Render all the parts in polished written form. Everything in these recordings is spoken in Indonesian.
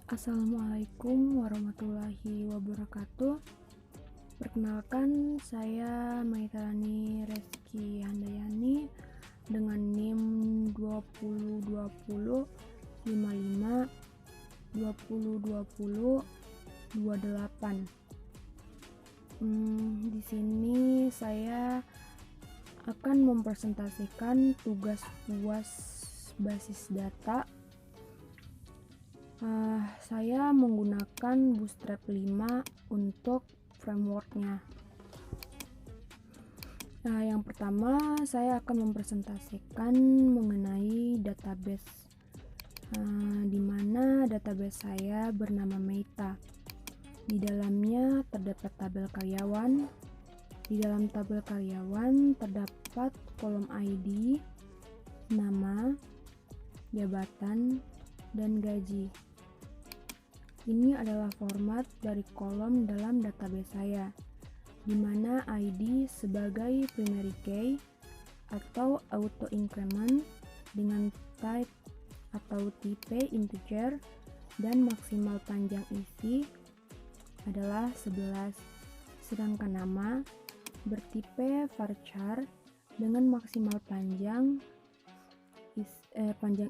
Assalamualaikum warahmatullahi wabarakatuh. Perkenalkan, saya Maitalani Reski Handayani dengan NIM 2020 55 2020 28. Di sini saya akan mempresentasikan tugas UAS basis data. Saya menggunakan Bootstrap 5 untuk frameworknya. Yang pertama, saya akan mempresentasikan mengenai database, di mana database saya bernama Meta. Di dalamnya terdapat tabel karyawan. Di dalam tabel karyawan terdapat kolom ID, nama, jabatan, dan gaji. Ini adalah format dari kolom dalam database saya, di mana ID sebagai primary key atau auto increment dengan type atau tipe integer dan maksimal panjang isi adalah 11, sedangkan nama bertipe varchar dengan maksimal panjang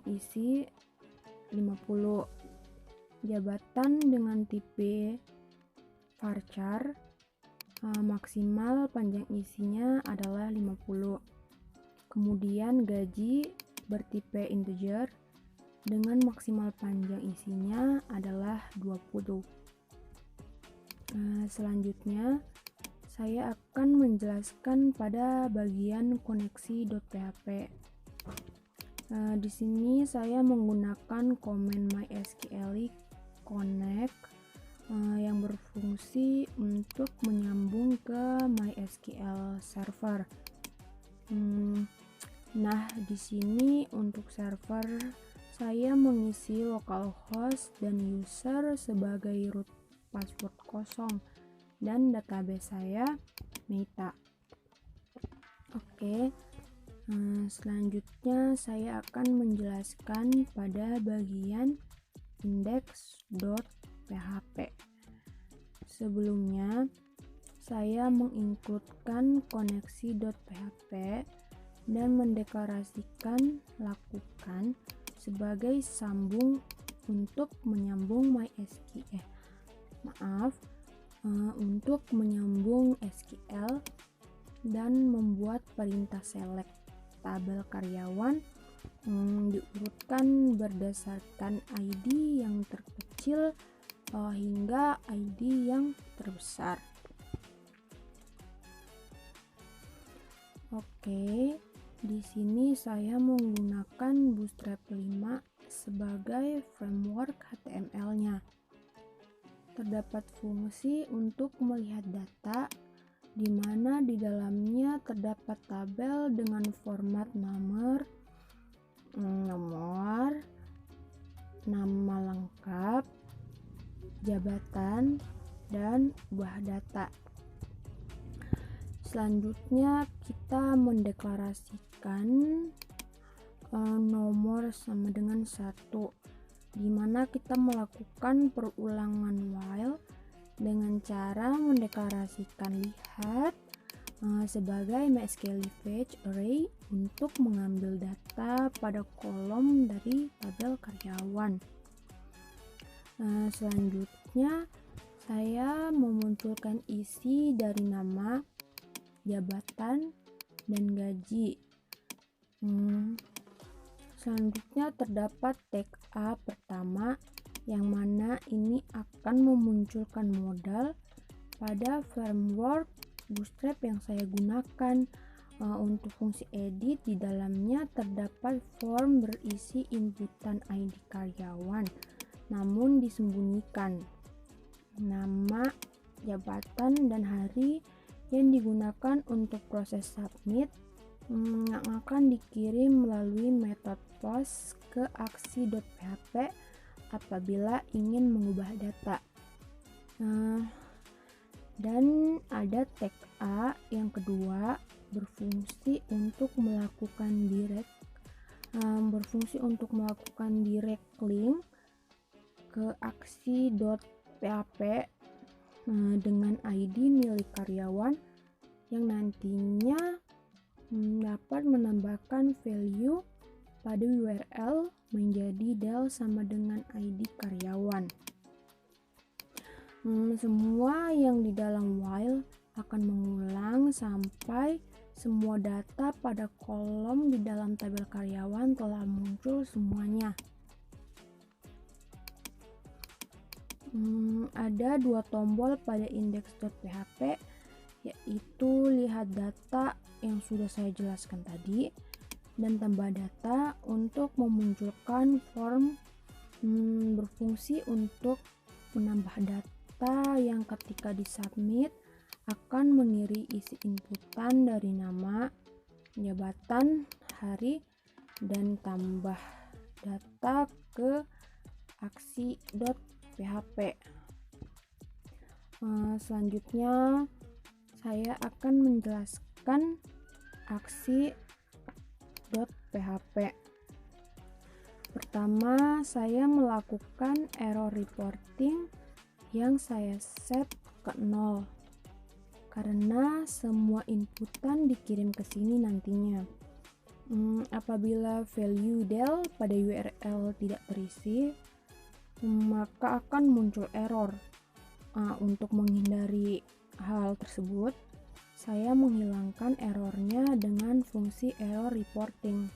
isi 50. Jabatan dengan tipe varchar, maksimal panjang isinya adalah 50. Kemudian gaji bertipe integer dengan maksimal panjang isinya adalah 20. Selanjutnya saya akan menjelaskan pada bagian koneksi.php. Di sini saya menggunakan komen MySQL connect yang berfungsi untuk menyambung ke MySQL server. Nah, di sini untuk server saya mengisi localhost dan user sebagai root password kosong dan database saya Meta. Oke. Selanjutnya saya akan menjelaskan pada bagian index.php. Sebelumnya saya mengincludekan koneksi.php dan mendeklarasikan lakukan sebagai sambung untuk menyambung untuk menyambung SQL dan membuat perintah select tabel karyawan diurutkan berdasarkan ID yang terkecil hingga ID yang terbesar. Oke, di sini saya menggunakan Bootstrap 5 sebagai framework HTML-nya. Terdapat fungsi untuk melihat data di mana di dalamnya terdapat tabel dengan format nomor, nama lengkap, jabatan, dan buah data. Selanjutnya kita mendeklarasikan nomor sama dengan 1, di mana kita melakukan perulangan while dengan cara mendeklarasikan lihat sebagai MySQL fetch array untuk mengambil data pada kolom dari tabel karyawan. Selanjutnya saya memunculkan isi dari nama, jabatan, dan gaji. Selanjutnya terdapat tag A pertama, yang mana ini akan memunculkan modal pada framework Bootstrap yang saya gunakan. Untuk fungsi edit, di dalamnya terdapat form berisi inputan ID karyawan, namun disembunyikan nama, jabatan, dan hari yang digunakan untuk proses submit yang akan dikirim melalui metode post ke aksi.php apabila ingin mengubah data. Dan ada tag A yang kedua berfungsi untuk melakukan direct link ke aksi.php dengan ID milik karyawan yang nantinya dapat menambahkan value pada URL menjadi del sama dengan ID karyawan. Semua yang di dalam while akan mengulang sampai semua data pada kolom di dalam tabel karyawan telah muncul semuanya. Ada dua tombol pada index.php, yaitu lihat data yang sudah saya jelaskan tadi dan tambah data untuk memunculkan form berfungsi untuk menambah data yang ketika disubmit akan mengirim isi inputan dari nama, jabatan, hari, dan tambah data ke aksi.php. Selanjutnya saya akan menjelaskan aksi.php. Pertama, saya melakukan error reporting yang saya set ke 0 karena semua inputan dikirim ke sini nantinya. Apabila value del pada URL tidak terisi, maka akan muncul error. Untuk menghindari hal tersebut, saya menghilangkan errornya dengan fungsi error reporting.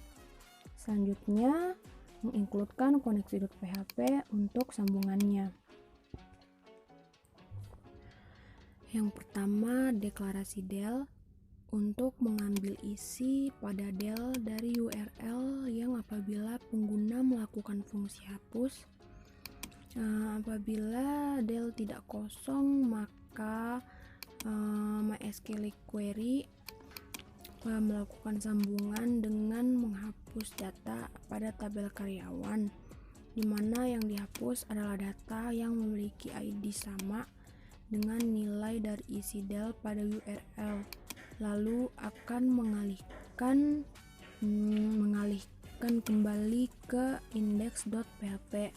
Selanjutnya, mengincludekan koneksi.php untuk sambungannya. Yang pertama, deklarasi del untuk mengambil isi pada del dari URL yang apabila pengguna melakukan fungsi hapus. Apabila del tidak kosong, maka MySQL query melakukan sambungan dengan menghapus data pada tabel karyawan, di mana yang dihapus adalah data yang memiliki ID sama dengan nilai dari isi del pada URL, lalu akan mengalihkan kembali ke index.php.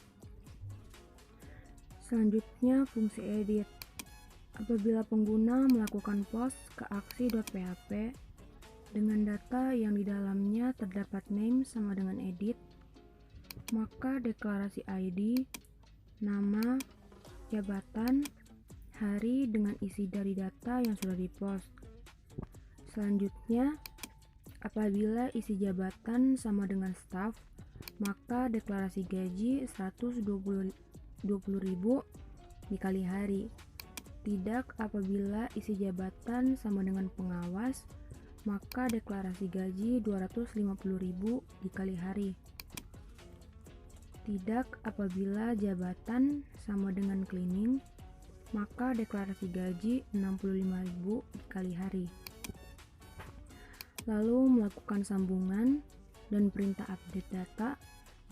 Selanjutnya, fungsi edit. Apabila pengguna melakukan post ke aksi.php dengan data yang di dalamnya terdapat name sama dengan edit, maka deklarasi ID, nama, jabatan, hari dengan isi dari data yang sudah dipost. Selanjutnya, apabila isi jabatan sama dengan staff, maka deklarasi gaji 120.000 dikali hari. Tidak apabila isi jabatan sama dengan pengawas, maka deklarasi gaji 250.000 dikali hari. Tidak apabila jabatan sama dengan cleaning, maka deklarasi gaji 65.000 dikali hari. Lalu melakukan sambungan dan perintah update data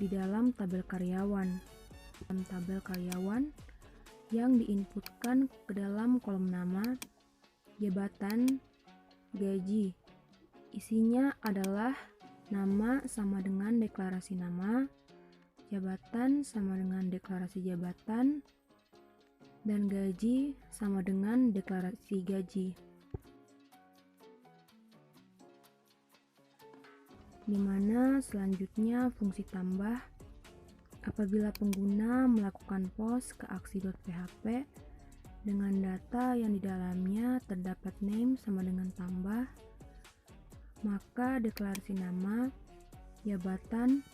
di dalam tabel karyawan. Dalam tabel karyawan yang diinputkan ke dalam kolom nama, jabatan, gaji. Isinya adalah nama sama dengan deklarasi nama, jabatan sama dengan deklarasi jabatan, dan gaji sama dengan deklarasi gaji. Dimana selanjutnya fungsi tambah. Apabila pengguna melakukan post ke aksi.php dengan data yang di dalamnya terdapat name sama dengan tambah, maka deklarasi nama, jabatan,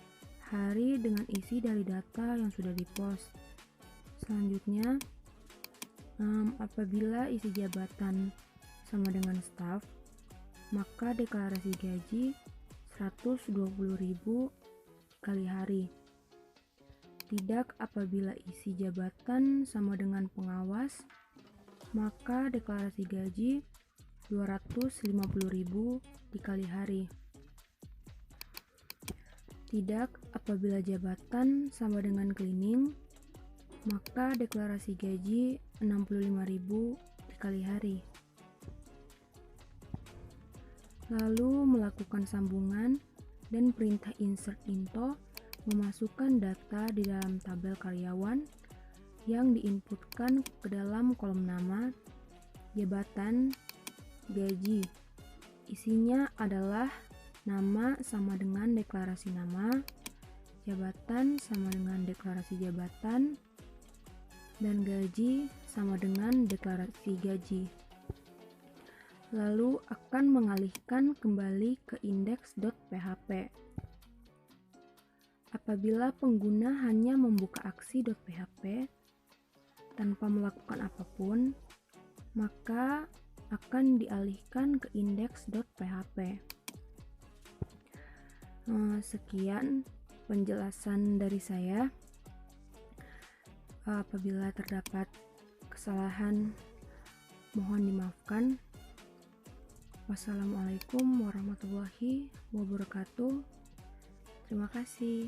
hari dengan isi dari data yang sudah dipost. Selanjutnya, apabila isi jabatan sama dengan staff, maka deklarasi gaji 120.000 kali hari. Tidak apabila isi jabatan sama dengan pengawas, maka deklarasi gaji 250.000 dikali hari. Tidak apabila jabatan sama dengan cleaning, maka deklarasi gaji 65.000 dikali hari. Lalu melakukan sambungan dan perintah insert into memasukkan data di dalam tabel karyawan yang diinputkan ke dalam kolom nama, jabatan, gaji. Isinya adalah nama sama dengan deklarasi nama, jabatan sama dengan deklarasi jabatan, dan gaji sama dengan deklarasi gaji. Lalu akan mengalihkan kembali ke index.php. Apabila pengguna hanya membuka aksi.php tanpa melakukan apapun, maka akan dialihkan ke index.php. Sekian penjelasan dari saya. Apabila terdapat kesalahan, mohon dimaafkan. Wassalamualaikum warahmatullahi wabarakatuh. Terima kasih.